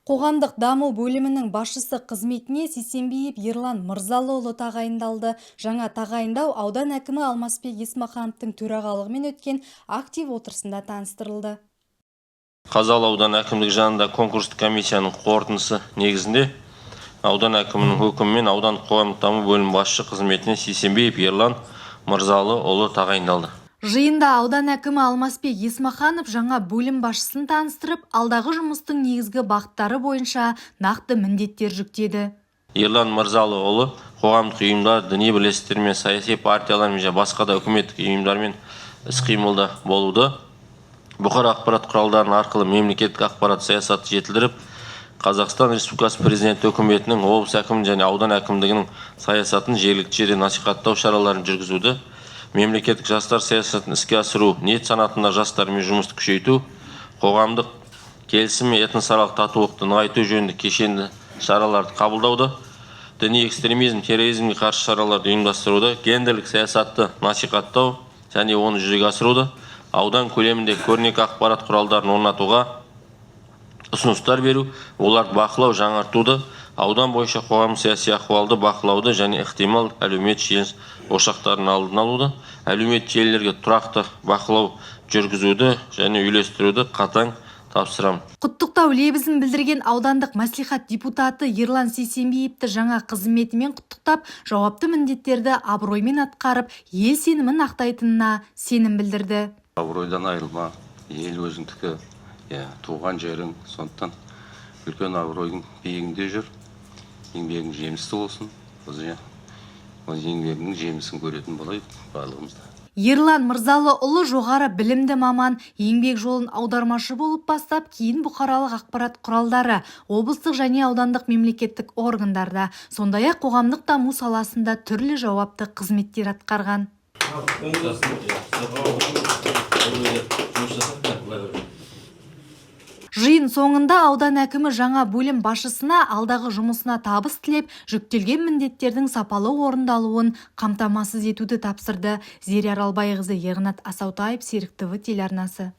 Қоғамдық даму бөлімінің басшысы қызметіне Сейсенбиев Ерлан Мырзалыұлы тағайындалды. Жаңа тағайындау аудан әкімі Алмасбек Есмахановтың төрағалығымен өткен актив отырысында таныстырылды. Қазалы аудан әкімдік жанында конкурстық комиссияның қорытындысы негізінде аудан әкімінің өкімімен аудан қоғамдық даму бөлімі басшысы қызметіне Сейсенбиев Ерлан Мырзалыұлы тағайындалды. Жиында аудан әкімі Алмасбек Есмаханов жаңа бөлім басшысын таныстырып, алдағы жұмыстың негізгі бағыттары бойынша нақты міндеттер жүктеді. Ерлан Мырзалыұлы қоғамдық ұйымдар, діни бірлестіктермен, саяси партиялармен және басқа да үкіметтік ұйымдармен іс-қимылда болуды, бұқаралық ақпарат құралдарының арқылы мемлекеттік ақпарат саясатын жетілдіріп, Қазақстан Республикасы Президенті үкіметінің, облыс әкімі және аудан әкімдігінің саясатын жергілікті жерде насихаттау шараларын жүргізуді, мемлекеттік жастар саясатын іске асыру, ниет санатында жастармен жұмысты күшейту, қоғамдық келісім мен этносаралық татулықты нығайту жөнінде кешенді шараларды қабылдауды, діни экстремизм, терроризмге қарсы шараларды ұйымдастыруды, гендерлік саясатты насихаттау және оны жүзеге асыруды, аудан көлемінде көрнекі ақпарат құралдарын орнатуға ұсыныстар беру, оларды бақылау, жаңартуды, аудан бойынша қоғам саяси ахуалды бақылауды және ықтимал әлеумет желі ошақтарын алдын алуды, әлеумет желілерге тұрақты бақылау жүргізуді және үйлестіруді қатаң тапсырамын. Құттықтау лебізін білдірген аудандық мәслихат депутаты Ерлан Сейсенбиевті жаңа қызметімен құттықтап, жауапты міндеттерді абыроймен атқарып, ел сенімін ақтайтынына сенім білдірді. Абыройдан айырылма, ел өзіңдікі, туған жерің, сондықтан үлкен абыройдың биігінде жүр. Еңбегің жемісті болсын. Еңбегінің жемісін көретін болайық барлығымызда. Ерлан Мырзалыұлы жоғары білімді маман, еңбек жолын аудармашы болып бастап, кейін бұқаралық ақпарат құралдары, облыстық және аудандық мемлекеттік органдарда, сондай-ақ қоғамдық даму саласында түрлі жауапты қызметтер атқарған. Жиын соңында аудан әкімі жаңа бөлім басшысына алдағы жұмысына табыс тілеп, жүктелген міндеттердің сапалы орындалуын қамтамасыз етуді тапсырды. Зере Аралбайқызы, Ернат Асаутаев, Серік ТВ телеарнасы.